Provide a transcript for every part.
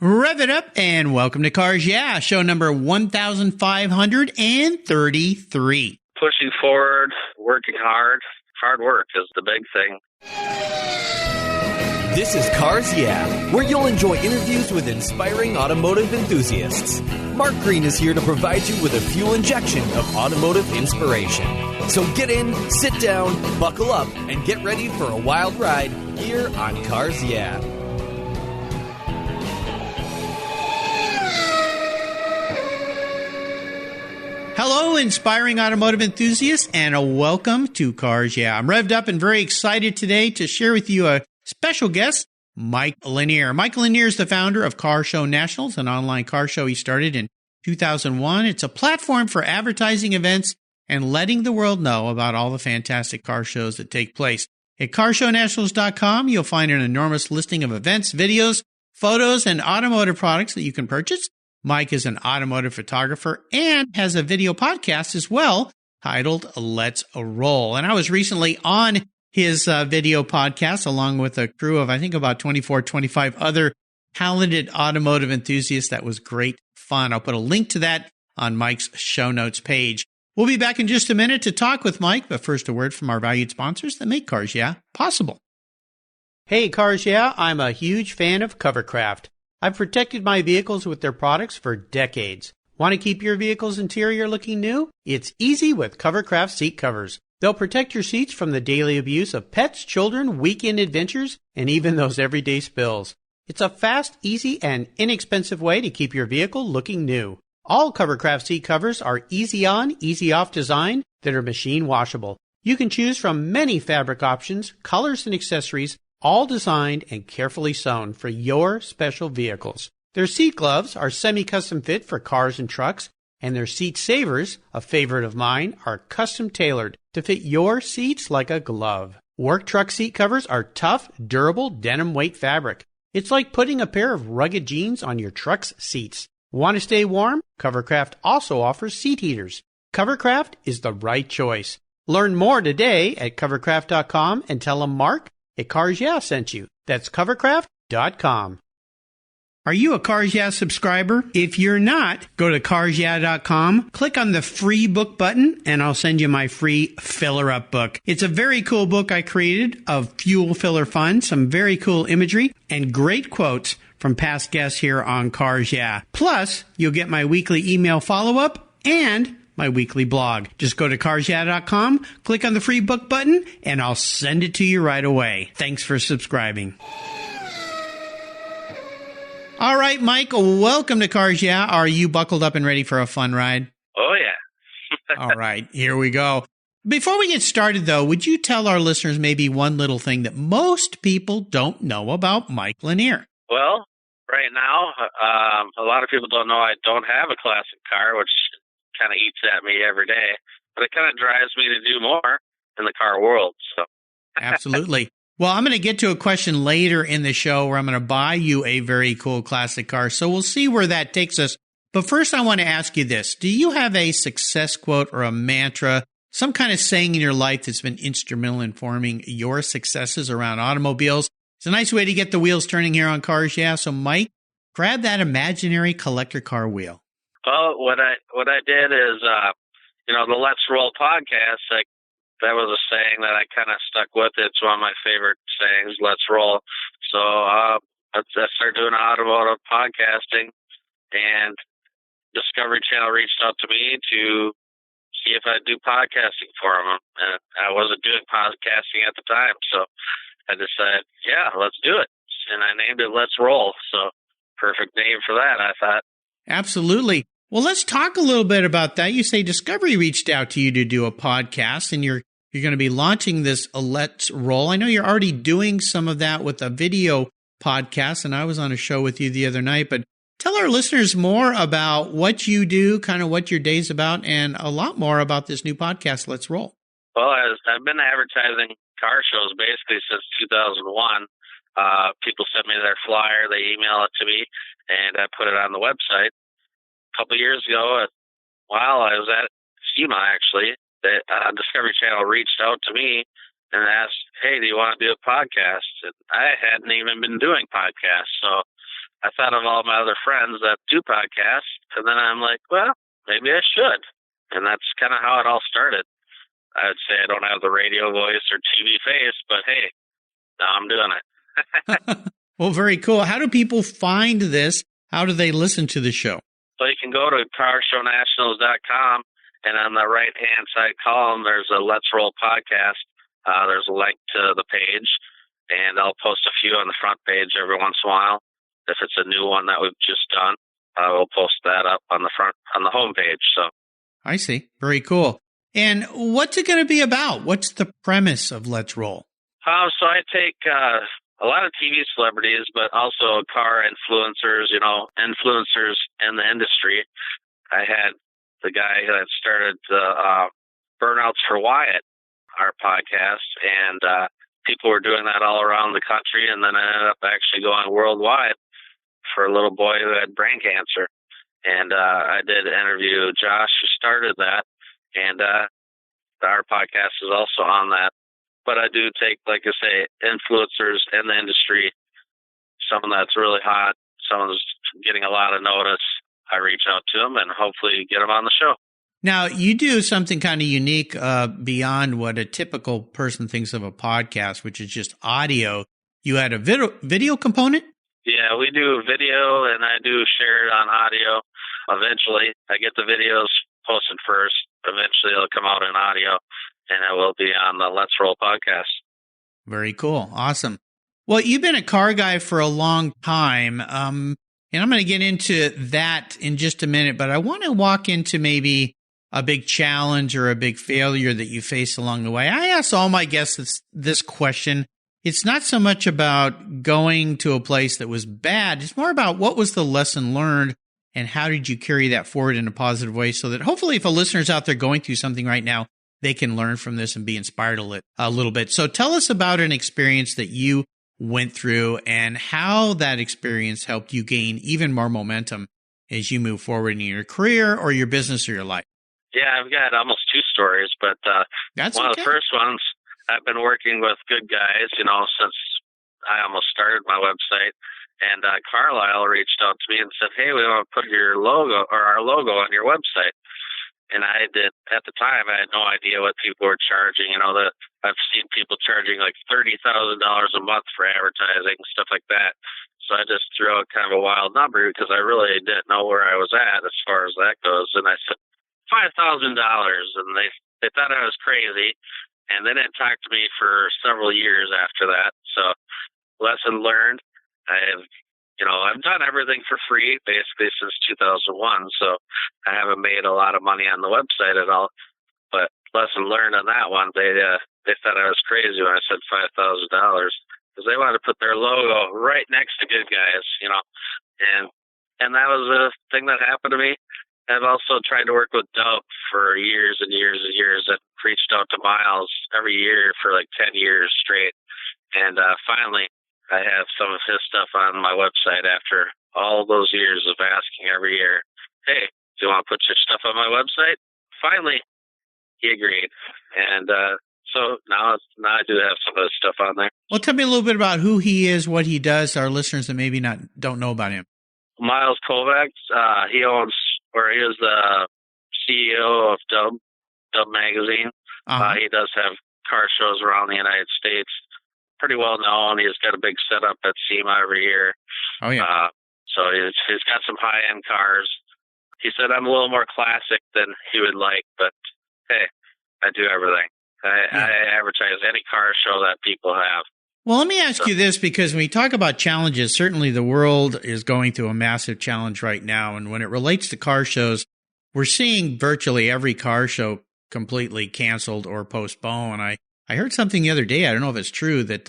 Rev it up and welcome to Cars Yeah, show number 1533. Pushing forward, working hard. Hard work is the big thing. This is Cars Yeah, where you'll enjoy interviews with inspiring automotive enthusiasts. Mark Green is here to provide you with a fuel injection of automotive inspiration. So get in, sit down, buckle up, and get ready for a wild ride here on Cars Yeah. Hello, inspiring automotive enthusiasts, and a welcome to Cars Yeah. I'm revved up and very excited today to share with you a special guest, Mike Linner. Mike Linner is the founder of Car Show Nationals, an online car show he started in 2001. It's a platform for advertising events and letting the world know about all the fantastic car shows that take place. At carshownationals.com, you'll find an enormous listing of events, videos, photos, and automotive products that you can purchase. Mike is an automotive photographer and has a video podcast as well titled Let's Roll. And I was recently on his video podcast along with a crew of, I think, about 24, 25 other talented automotive enthusiasts. That was great fun. I'll put a link to that on Mike's show notes page. We'll be back in just a minute to talk with Mike, but first a word from our valued sponsors that make Cars Yeah possible. Hey, Cars Yeah, I'm a huge fan of Covercraft. I've protected my vehicles with their products for decades. Want to keep your vehicle's interior looking new? It's easy with Covercraft seat covers. They'll protect your seats from the daily abuse of pets, children, weekend adventures, and even those everyday spills. It's a fast, easy, and inexpensive way to keep your vehicle looking new. All Covercraft seat covers are easy on, easy off design that are machine washable. You can choose from many fabric options, colors, and accessories, all designed and carefully sewn for your special vehicles. Their seat gloves are semi-custom fit for cars and trucks, and their seat savers, a favorite of mine, are custom tailored to fit your seats like a glove. Work truck seat covers are tough, durable, denim weight fabric. It's like putting a pair of rugged jeans on your truck's seats. Want to stay warm? Covercraft also offers seat heaters. Covercraft is the right choice. Learn more today at covercraft.com and tell them Mark at Cars Yeah sent you. That's covercraft.com. Are you a Cars Yeah subscriber? If you're not, go to carsyeah.com, click on the free book button, and I'll send you my free filler up book. It's a very cool book I created of fuel filler fun, some very cool imagery, and great quotes from past guests here on Cars Yeah. Plus, you'll get my weekly email follow-up and my weekly blog. Just go to carsyeah.com, click on the free book button, and I'll send it to you right away. Thanks for subscribing. All right, Mike, welcome to Cars Yeah. Are you buckled up and ready for a fun ride? Oh, yeah. All right, here we go. Before we get started, though, would you tell our listeners maybe one little thing that most people don't know about Mike Linner? Well, right now, a lot of people don't know I don't have a classic car, which kind of eats at me every day, but it kind of drives me to do more in the car world. So, absolutely. Well, I'm going to get to a question later in the show where I'm going to buy you a very cool classic car. So we'll see where that takes us. But first, I want to ask you this. Do you have a success quote or a mantra, some kind of saying in your life that's been instrumental in forming your successes around automobiles? It's a nice way to get the wheels turning here on Cars Yeah. So, Mike, grab that imaginary collector car wheel. Well, what I did is, the Let's Roll podcast, that was a saying that I kind of stuck with. It's one of my favorite sayings, Let's Roll. So I started doing automotive podcasting, and Discovery Channel reached out to me to see if I'd do podcasting for them. And I wasn't doing podcasting at the time, so I decided, yeah, let's do it. And I named it Let's Roll. So perfect name for that, I thought. Absolutely. Well, let's talk a little bit about that. You say Discovery reached out to you to do a podcast, and you're going to be launching this Let's Roll. I know you're already doing some of that with a video podcast, and I was on a show with you the other night, but tell our listeners more about what you do, kind of what your day's about, and a lot more about this new podcast, Let's Roll. Well, I've been advertising car shows basically since 2001. People send me their flyer, they email it to me, and I put it on the website. A couple of years ago, while I was at SEMA, actually, the Discovery Channel reached out to me and asked, hey, do you want to do a podcast? And I hadn't even been doing podcasts, so I thought of all my other friends that do podcasts, and then I'm like, well, maybe I should. And that's kind of how it all started. I would say I don't have the radio voice or TV face, but hey, now I'm doing it. Well, very cool. How do people find this? How do they listen to the show? So you can go to carshownationals.com, and on the right-hand side column, there's a Let's Roll podcast. There's a link to the page, and I'll post a few on the front page every once in a while. If it's a new one that we've just done, we'll post that up on the front, on the homepage. So I see. Very cool. And what's it going to be about? What's the premise of Let's Roll? So I take a lot of TV celebrities, but also car influencers, influencers in the industry. I had the guy that started the Burnouts for Wyatt, our podcast, and people were doing that all around the country, and then I ended up actually going worldwide for a little boy who had brain cancer. And I did interview Josh, who started that, and our podcast is also on that. But I do take, like I say, influencers in the industry, someone that's really hot, someone who's getting a lot of notice. I reach out to them and hopefully get them on the show. Now, you do something kind of unique beyond what a typical person thinks of a podcast, which is just audio. You had a video component? Yeah, we do video, and I do share it on audio. Eventually, I get the videos posted first. Eventually, it'll come out in audio, and it will be on the Let's Roll podcast. Very cool. Awesome. Well, you've been a car guy for a long time, and I'm going to get into that in just a minute, but I want to walk into maybe a big challenge or a big failure that you faced along the way. I ask all my guests this question. It's not so much about going to a place that was bad. It's more about what was the lesson learned and how did you carry that forward in a positive way so that hopefully if a listener's out there going through something right now, they can learn from this and be inspired a little bit. So tell us about an experience that you went through and how that experience helped you gain even more momentum as you move forward in your career or your business or your life. Yeah, I've got almost two stories, but That's one okay. of the first ones, I've been working with good guys, since I almost started my website. And Carlisle reached out to me and said, hey, we want to put your logo or our logo on your website. And I did, at the time, I had no idea what people were charging. I've seen people charging like $30,000 a month for advertising, stuff like that. So I just threw out kind of a wild number because I really didn't know where I was at as far as that goes. And I said, $5,000. And they thought I was crazy. And they didn't talk to me for several years after that. So lesson learned. I've done everything for free basically since 2001. So I haven't made a lot of money on the website at all. But lesson learned on that one, they thought I was crazy when I said $5,000 because they wanted to put their logo right next to good guys, and that was a thing that happened to me. I've also tried to work with Dub for years and years and years and reached out to Miles every year for like 10 years straight. And finally, I have some of his stuff on my website after all those years of asking every year, hey, do you want to put your stuff on my website? Finally, he agreed. And so now I do have some of his stuff on there. Well, tell me a little bit about who he is, what he does, our listeners that maybe don't know about him. Miles Kovacs, he is the CEO of Dub Magazine. Uh-huh. He does have car shows around the United States. Pretty well known. He's got a big setup at SEMA every year. Oh, yeah. So he's got some high-end cars. He said I'm a little more classic than he would like, but hey, I do everything. I advertise any car show that people have. Well, let me ask you this, because when we talk about challenges, certainly the world is going through a massive challenge right now. And when it relates to car shows, we're seeing virtually every car show completely canceled or postponed. I heard something the other day, I don't know if it's true, that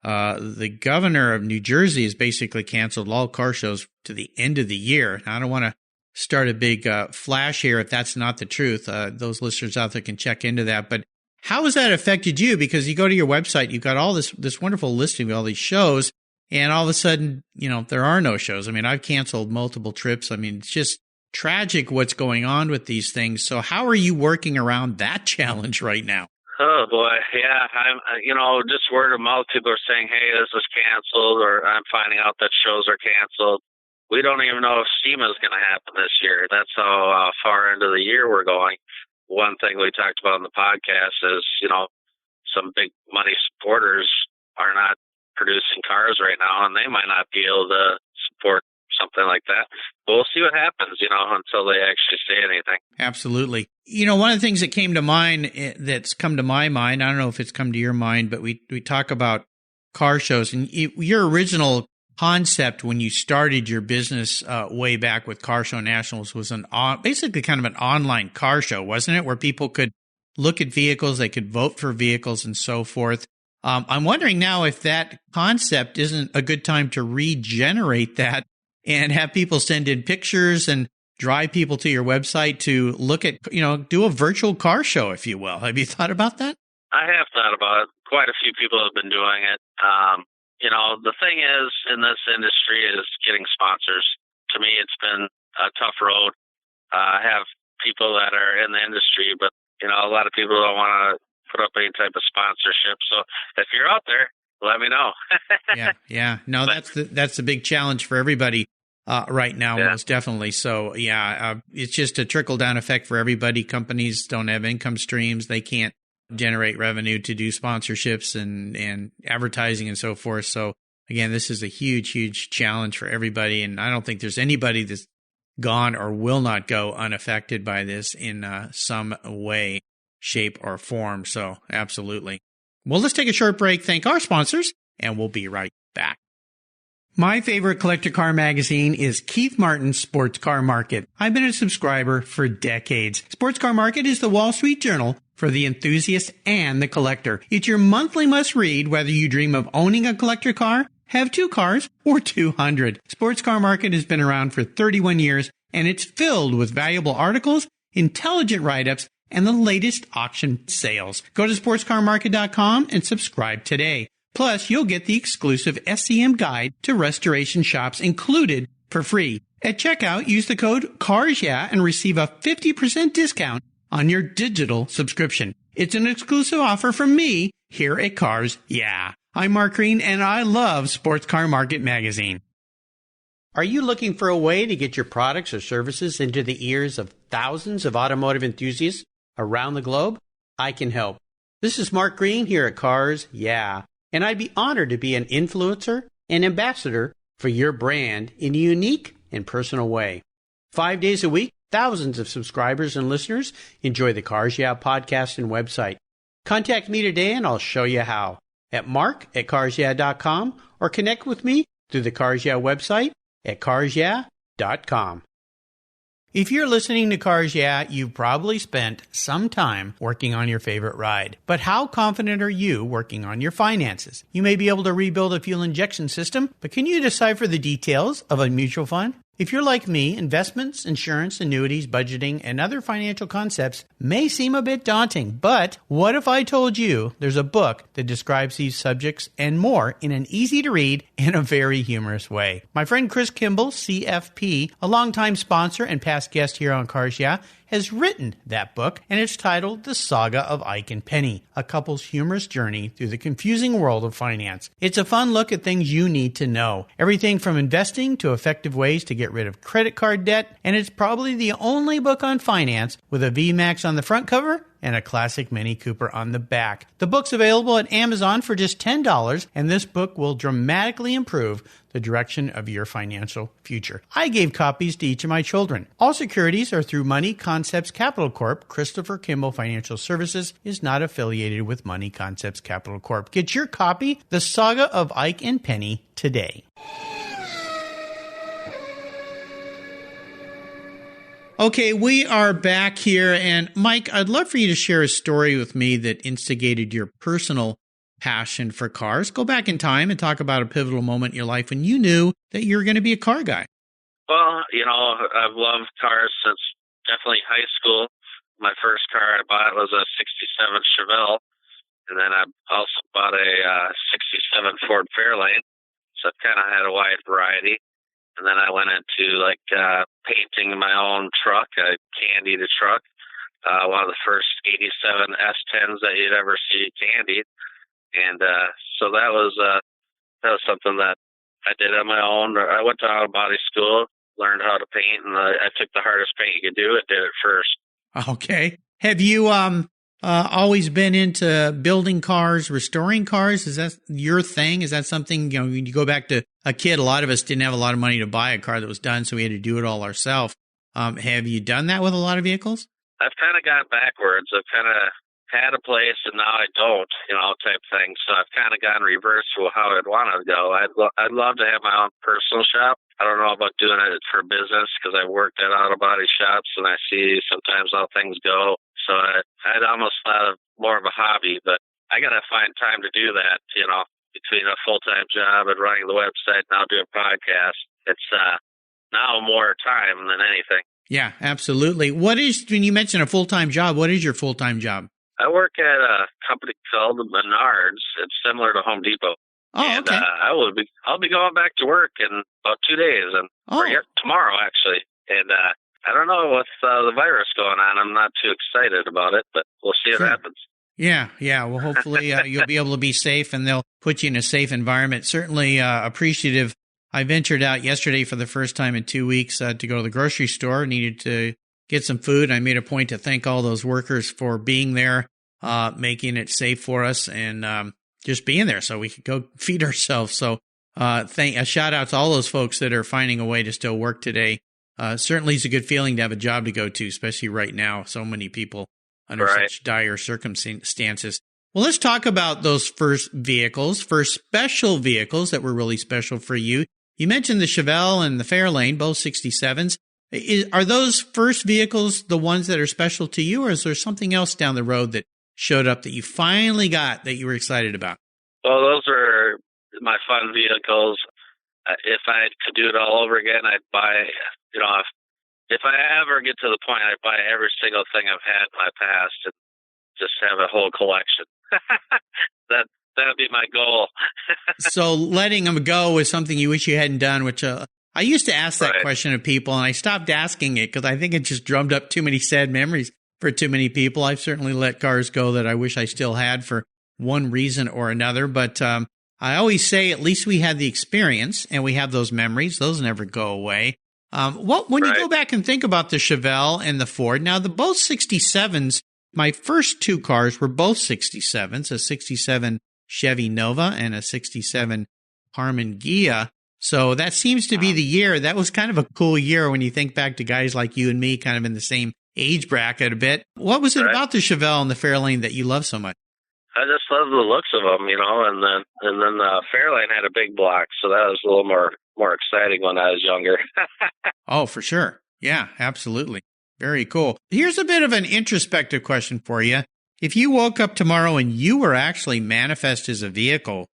the governor of New Jersey has basically canceled all car shows to the end of the year. Now, I don't want to start a big flash here if that's not the truth. Those listeners out there can check into that. But how has that affected you? Because you go to your website, you've got all this wonderful listing of all these shows, and all of a sudden, there are no shows. I mean, I've canceled multiple trips. I mean, it's just tragic what's going on with these things. So how are you working around that challenge right now? Oh boy, yeah. I'm, just word of mouth. People are saying, "Hey, this is canceled," or I'm finding out that shows are canceled. we don't even know if SEMA is going to happen this year. That's how far into the year we're going. One thing we talked about in the podcast is, some big money supporters are not producing cars right now, and they might not be able to support something like that. But we'll see what happens, until they actually say anything. Absolutely. One of the things that came to mind, that's come to my mind, I don't know if it's come to your mind, but we talk about car shows, and your original concept when you started your business way back with Car Show Nationals was basically kind of an online car show, wasn't it? Where people could look at vehicles, they could vote for vehicles and so forth. I'm wondering now if that concept isn't a good time to regenerate that and have people send in pictures and drive people to your website to look at, do a virtual car show, if you will. Have you thought about that? I have thought about it. Quite a few people have been doing it. The thing is in this industry is getting sponsors. To me, it's been a tough road. I have people that are in the industry, but, a lot of people don't want to put up any type of sponsorship. So if you're out there, let me know. Yeah. No, that's the big challenge for everybody right now, most definitely. So, it's just a trickle-down effect for everybody. Companies don't have income streams. They can't generate revenue to do sponsorships and advertising and so forth. So, again, this is a huge, huge challenge for everybody. And I don't think there's anybody that's gone or will not go unaffected by this in some way, shape, or form. So, absolutely. Well, let's take a short break, thank our sponsors, and we'll be right back. My favorite collector car magazine is Keith Martin's Sports Car Market. I've been a subscriber for decades. Sports Car Market is the Wall Street Journal for the enthusiast and the collector. It's your monthly must-read whether you dream of owning a collector car, have 2 cars, or 200. Sports Car Market has been around for 31 years, and it's filled with valuable articles, intelligent write-ups, and the latest auction sales. Go to sportscarmarket.com and subscribe today. Plus, you'll get the exclusive SCM guide to restoration shops included for free. At checkout, use the code CARSYEAH and receive a 50% discount on your digital subscription. It's an exclusive offer from me here at Cars Yeah. I'm Mark Green, and I love Sports Car Market magazine. Are you looking for a way to get your products or services into the ears of thousands of automotive enthusiasts around the globe? I can help. This is Mark Green here at Cars Yeah. And I'd be honored to be an influencer and ambassador for your brand in a unique and personal way. 5 days a week, thousands of subscribers and listeners enjoy the Cars Yeah podcast and website. Contact me today and I'll show you how at mark@carsyeah.com or connect with me through the Cars Yeah website at carsyeah.com. If you're listening to Cars Yeah, you've probably spent some time working on your favorite ride. But how confident are you working on your finances? You may be able to rebuild a fuel injection system, but can you decipher the details of a mutual fund? If you're like me, investments, insurance, annuities, budgeting, and other financial concepts may seem a bit daunting, but what if I told you there's a book that describes these subjects and more in an easy-to-read and a very humorous way? My friend Chris Kimball, CFP, a longtime sponsor and past guest here on Cars Yeah, has written that book, and it's titled The Saga of Ike and Penny, a couple's humorous journey through the confusing world of finance. It's a fun look at things you need to know, everything from investing to effective ways to get rid of credit card debt, and it's probably the only book on finance with a VMAX on the front cover and a classic Mini Cooper on the back. The book's available at Amazon for just $10, and this book will dramatically improve the direction of your financial future. I gave copies to each of my children. All securities are through Money Concepts Capital Corp. Christopher Kimball Financial Services is not affiliated with Money Concepts Capital Corp. Get your copy, The Saga of Ike and Penny, today. Okay, we are back here, and Mike, I'd love for you to share a story with me that instigated your personal passion for cars. Go back in time and talk about a pivotal moment in your life when you knew that you were going to be a car guy. Well, I've loved cars since definitely high school. My first car I bought was a 67 Chevelle, and then I also bought a 67 Ford Fairlane, so I've kind of had a wide variety. And then I went into painting my own truck. I candied a truck, one of the first 87 S10s that you'd ever see candied. And so that was something that I did it on my own. I went to auto body school, learned how to paint, and I took the hardest paint you could do and did it first. Okay. Have you always been into building cars, restoring cars? Is that your thing? Is that something, when you go back to a kid, a lot of us didn't have a lot of money to buy a car that was done, so we had to do it all ourselves. Have you done that with a lot of vehicles? I've kind of gone backwards. I've kind of had a place and now I don't, type thing. So I've kind of gone reverse to how I'd want to go. I'd love to have my own personal shop. I don't know about doing it for business because I've worked at auto body shops and I see sometimes how things go. So I'd almost thought of more of a hobby, but I got to find time to do that, between a full-time job and running the website and now doing podcasts. It's now more time than anything. Yeah, absolutely. When you mentioned a full-time job, what is your full-time job? I work at a company called Menards. It's similar to Home Depot. Oh, and, okay. I'll be going back to work in about 2 days, or tomorrow actually. And I don't know with the virus going on. I'm not too excited about it, but we'll see what happens. Yeah. Well, hopefully you'll be able to be safe, and they'll put you in a safe environment. Certainly appreciative. I ventured out yesterday for the first time in 2 weeks to go to the grocery store. Needed to get some food. I made a point to thank all those workers for being there, making it safe for us, and just being there so we could go feed ourselves. So a shout out to all those folks that are finding a way to still work today. Certainly it's a good feeling to have a job to go to, especially right now. So many people under such dire circumstances. Well, let's talk about those first special vehicles that were really special for you. You mentioned the Chevelle and the Fairlane, both 67s. Are those first vehicles the ones that are special to you, or is there something else down the road that showed up that you finally got that you were excited about? Well, those are my fun vehicles. If I could do it all over again, I'd buy, if I ever get to the point, I'd buy every single thing I've had in my past and just have a whole collection. That'd be my goal. So letting them go was something you wish you hadn't done, which I used to ask that question of people, and I stopped asking it because I think it just drummed up too many sad memories for too many people. I've certainly let cars go that I wish I still had for one reason or another, but I always say at least we had the experience and we have those memories. Those never go away. When you go back and think about the Chevelle and the Ford, now the both 67s, my first two cars were both 67s, a 67 Chevy Nova and a 67 Harman Ghia. So that seems to be the year. That was kind of a cool year when you think back to guys like you and me, kind of in the same age bracket a bit. What was it about the Chevelle and the Fairlane that you love so much? I just love the looks of them, and then the Fairlane had a big block, so that was a little more exciting when I was younger. Oh, for sure. Yeah, absolutely. Very cool. Here's a bit of an introspective question for you. If you woke up tomorrow and you were actually manifest as a vehicle,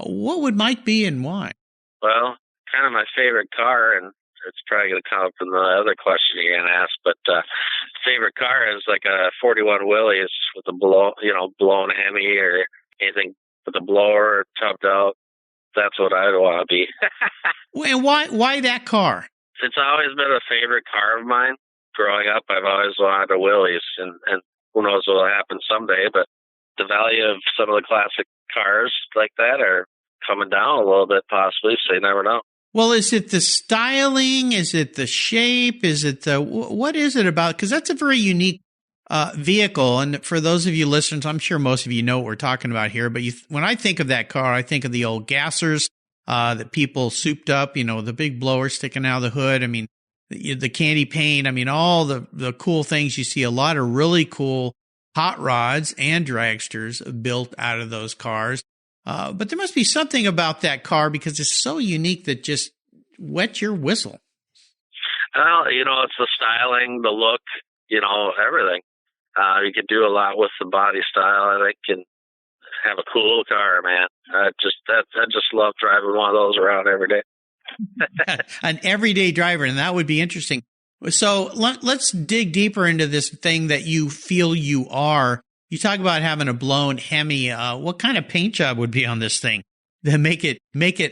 what would Mike be and why? Well, kind of my favorite car, and it's probably going to come up in the other question you're going to ask, but favorite car is like a 41 Willys with a blown Hemi or anything with a blower tubbed out. That's what I'd want to be. And why that car? It's always been a favorite car of mine. Growing up, I've always wanted a Willys, and who knows what will happen someday, but the value of some of the classic cars like that are coming down a little bit possibly, so you never know. Well, is it the styling? Is it the shape? Is it what is it about? Because that's a very unique vehicle. And for those of you listeners, I'm sure most of you know what we're talking about here. But when I think of that car, I think of the old gassers that people souped up, the big blower sticking out of the hood. I mean, the candy paint. I mean, all the cool things. You see a lot of really cool hot rods and dragsters built out of those cars. But there must be something about that car because it's so unique that just wets your whistle. Well, it's the styling, the look, everything. You could do a lot with the body style, I think, and have a cool car, man. I just love driving one of those around every day. An everyday driver, and that would be interesting. So let's dig deeper into this thing that you feel you are. You talk about having a blown Hemi. What kind of paint job would be on this thing to make it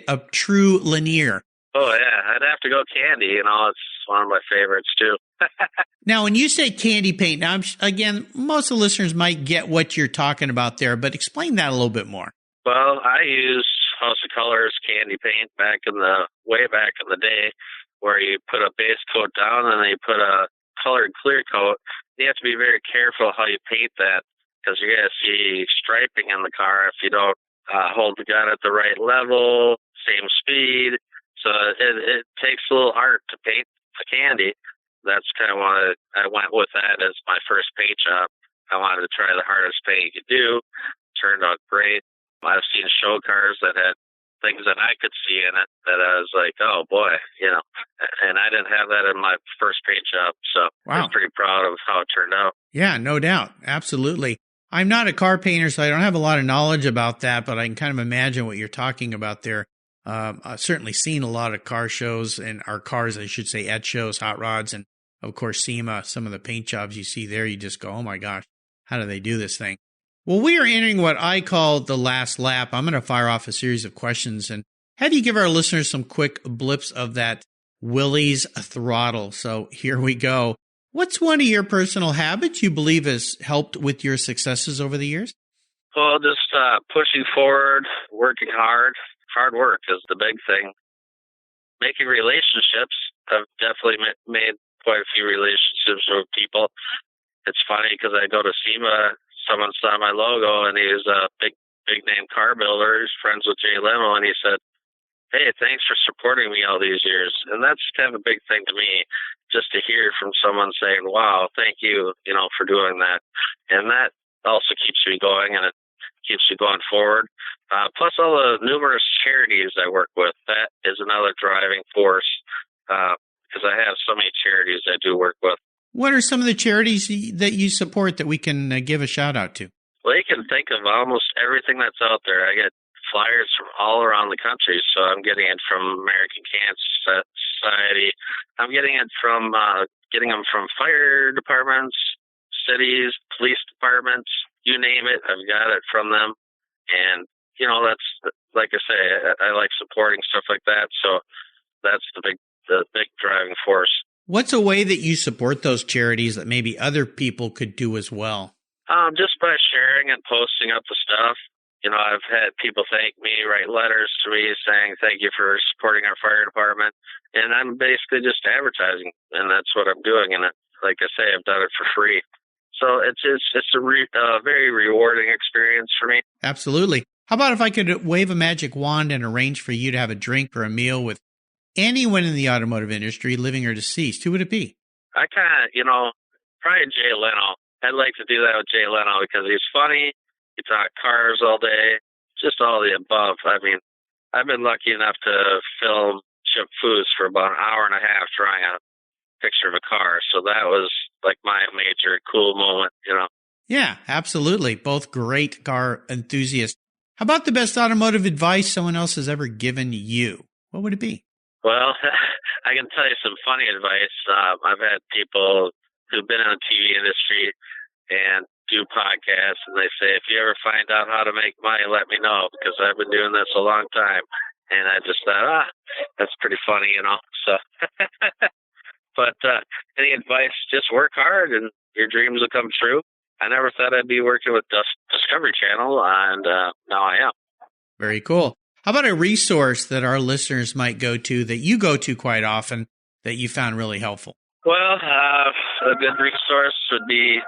a true Linner? Oh, yeah. I'd have to go candy. It's one of my favorites, too. Now, when you say candy paint, now, again, most of the listeners might get what you're talking about there, but explain that a little bit more. Well, I use House of Colors candy paint way back in the day, where you put a base coat down and then you put a colored clear coat. You have to be very careful how you paint that, because you're going to see striping in the car if you don't hold the gun at the right level, same speed. So it takes a little art to paint the candy. That's kind of why I went with that as my first paint job. I wanted to try the hardest paint you could do. Turned out great. I've seen show cars that had things that I could see in it that I was like, oh boy, and I didn't have that in my first paint job. So wow. I'm pretty proud of how it turned out. Yeah, no doubt. Absolutely. I'm not a car painter, so I don't have a lot of knowledge about that, but I can kind of imagine what you're talking about there. I've certainly seen a lot of car shows, and our cars, I should say, at shows, hot rods, and of course, SEMA, some of the paint jobs you see there, you just go, oh my gosh, how do they do this thing? Well, we are entering what I call the last lap. I'm going to fire off a series of questions and have you give our listeners some quick blips of that Willys throttle. So here we go. What's one of your personal habits you believe has helped with your successes over the years? Well, just pushing forward, working hard. Hard work is the big thing. Making relationships. I've definitely made quite a few relationships with people. It's funny because I go to SEMA, someone saw my logo, and he was a big name car builder. He's friends with Jay Leno, and he said, hey, thanks for supporting me all these years. And that's kind of a big thing to me, just to hear from someone saying, wow, thank you, for doing that. And that also keeps me going, and it keeps you going forward. Plus all the numerous charities I work with, that is another driving force, because I have so many charities I do work with. What are some of the charities that you support that we can give a shout out to? Well, you can think of almost everything that's out there. I get flyers from all around the country, so I'm getting it from American Cancer Society. I'm getting it from getting them from fire departments, cities, police departments, you name it. I've got it from them, and that's, like I say, I like supporting stuff like that. So that's the big driving force. What's a way that you support those charities that maybe other people could do as well? Just by sharing and posting up the stuff. I've had people thank me, write letters to me saying, thank you for supporting our fire department. And I'm basically just advertising, and that's what I'm doing. And like I say, I've done it for free. So it's a very rewarding experience for me. Absolutely. How about if I could wave a magic wand and arrange for you to have a drink or a meal with anyone in the automotive industry, living or deceased? Who would it be? I kind of, probably Jay Leno. I'd like to do that with Jay Leno because he's funny. He talks cars all day, just all the above. I mean, I've been lucky enough to film Chip Foose for about an hour and a half trying a picture of a car. So that was like my major cool moment, Yeah, absolutely. Both great car enthusiasts. How about the best automotive advice someone else has ever given you? What would it be? Well, I can tell you some funny advice. I've had people who've been in the TV industry and do podcasts, and they say, if you ever find out how to make money, let me know, because I've been doing this a long time. And I just thought, that's pretty funny, So, but any advice, just work hard and your dreams will come true. I never thought I'd be working with Discovery Channel, and now I am. Very cool. How about a resource that our listeners might go to that you go to quite often that you found really helpful? Well, a good resource would be,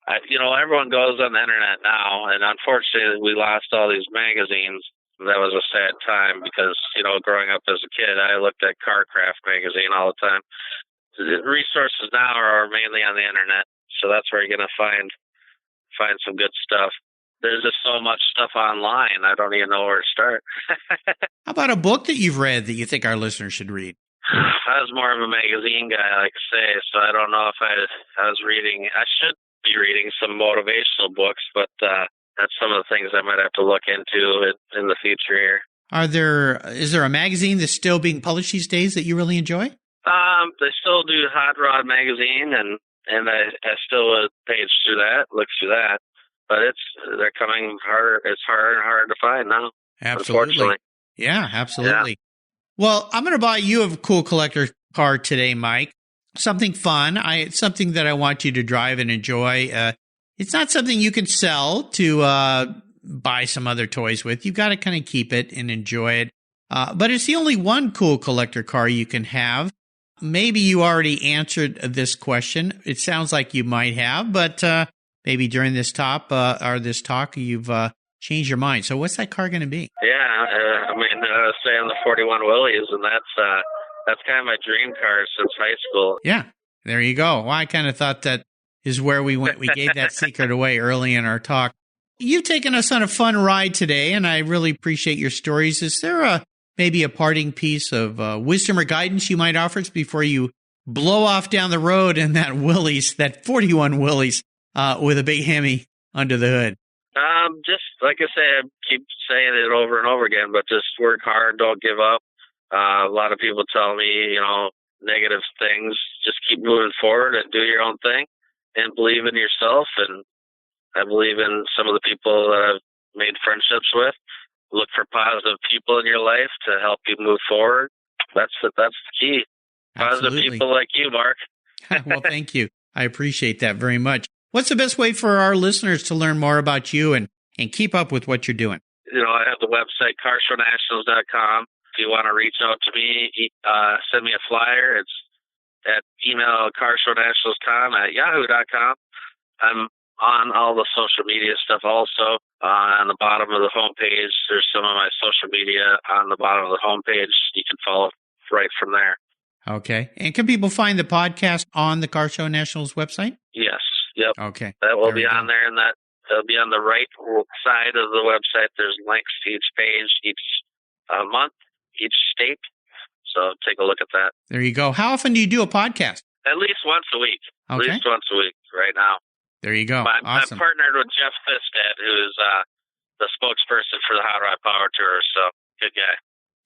everyone goes on the internet now, and unfortunately we lost all these magazines. That was a sad time because, growing up as a kid, I looked at Carcraft magazine all the time. The resources now are mainly on the internet, so that's where you're going to find some good stuff. There's just so much stuff online, I don't even know where to start. How about a book that you've read that you think our listeners should read? I was more of a magazine guy, like I say, so I don't know if I was reading. I should be reading some motivational books, but that's some of the things I might have to look into in the future here. Is there a magazine that's still being published these days that you really enjoy? They still do Hot Rod magazine, and I still page through that, look through that. But they're coming harder. It's harder and harder to find now. Absolutely. Yeah, absolutely. Yeah. Well, I'm going to buy you a cool collector car today, Mike. Something fun. It's something that I want you to drive and enjoy. It's not something you can sell to buy some other toys with. You've got to kind of keep it and enjoy it. But it's the only one cool collector car you can have. Maybe you already answered this question. It sounds like you might have, but maybe during this talk, you've changed your mind. So what's that car going to be? Yeah, saying the 41 Willys, and that's kind of my dream car since high school. Yeah, there you go. Well, I kind of thought that is where we went. We gave that secret away early in our talk. You've taken us on a fun ride today, and I really appreciate your stories. Is there maybe a parting piece of wisdom or guidance you might offer us before you blow off down the road in that Willys, that 41 Willys, with a big Hemi under the hood? Just like I say, I keep saying it over and over again, but just work hard, don't give up. A lot of people tell me, negative things. Just keep moving forward and do your own thing and believe in yourself. And I believe in some of the people that I've made friendships with. Look for positive people in your life to help you move forward. That's the key. Positive Absolutely. people like you, Mark. Well, thank you. I appreciate that very much. What's the best way for our listeners to learn more about you and keep up with what you're doing? I have the website, carshownationals.com. If you want to reach out to me, send me a flyer. It's at email carshownationals.com@yahoo.com. I'm on all the social media stuff also. On the bottom of the homepage, there's some of my social media on the bottom of the homepage. You can follow right from there. Okay. And can people find the podcast on the Car Show Nationals website? Yes. Yep. Okay. That will be on there, and that'll be on the right side of the website. There's links to each page, each month, each state. So take a look at that. There you go. How often do you do a podcast? At least once a week. Okay. At least once a week right now. There you go. I'm Awesome. partnered with Jeff Thistad, who's the spokesperson for the Hot Rod Power Tour. So good guy.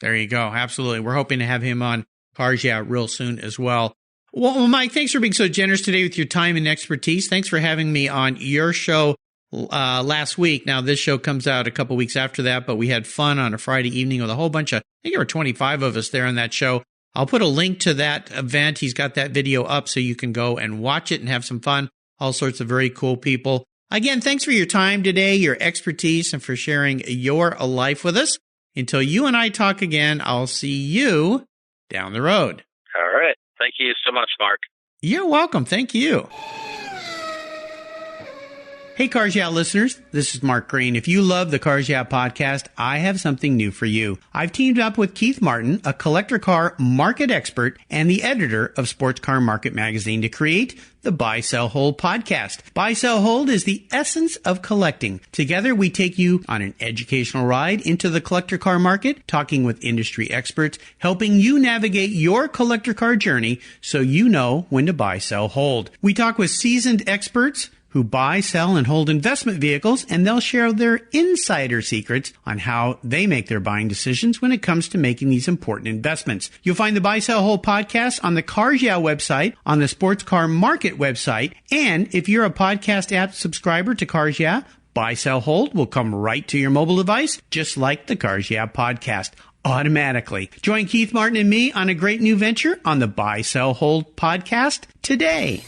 There you go. Absolutely. We're hoping to have him on Cars Yeah real soon as well. Well, Mike, thanks for being so generous today with your time and expertise. Thanks for having me on your show last week. Now, this show comes out a couple weeks after that, but we had fun on a Friday evening with a whole bunch of, I think there were 25 of us there on that show. I'll put a link to that event. He's got that video up so you can go and watch it and have some fun. All sorts of very cool people. Again, thanks for your time today, your expertise, and for sharing your life with us. Until you and I talk again, I'll see you down the road. All right. Thank you so much, Mark. You're welcome. Thank you. Hey, Cars Yeah listeners, this is Mark Green. If you love the Cars Yeah podcast, I have something new for you. I've teamed up with Keith Martin, a collector car market expert and the editor of Sports Car Market magazine, to create the Buy, Sell, Hold podcast. Buy, Sell, Hold is the essence of collecting. Together, we take you on an educational ride into the collector car market, talking with industry experts, helping you navigate your collector car journey so you know when to buy, sell, hold. We talk with seasoned experts who buy, sell, and hold investment vehicles, and they'll share their insider secrets on how they make their buying decisions when it comes to making these important investments. You'll find the Buy, Sell, Hold podcast on the Cars Yeah website, on the Sports Car Market website, and if you're a podcast app subscriber to Cars Yeah, Buy, Sell, Hold will come right to your mobile device, just like the Cars Yeah podcast. Automatically. Join Keith Martin and me on a great new venture on the Buy, Sell, Hold podcast today.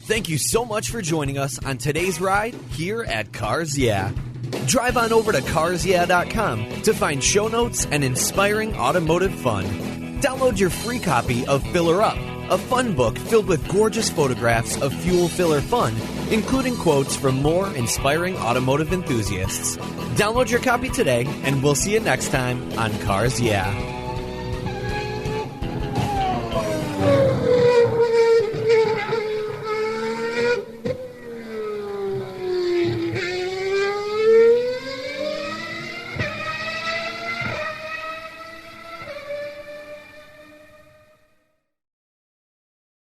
Thank you so much for joining us on today's ride here at Cars Yeah. Drive on over to carsyeah.com to find show notes and inspiring automotive fun. Download your free copy of Filler Up, a fun book filled with gorgeous photographs of fuel filler fun, including quotes from more inspiring automotive enthusiasts. Download your copy today, and we'll see you next time on Cars Yeah.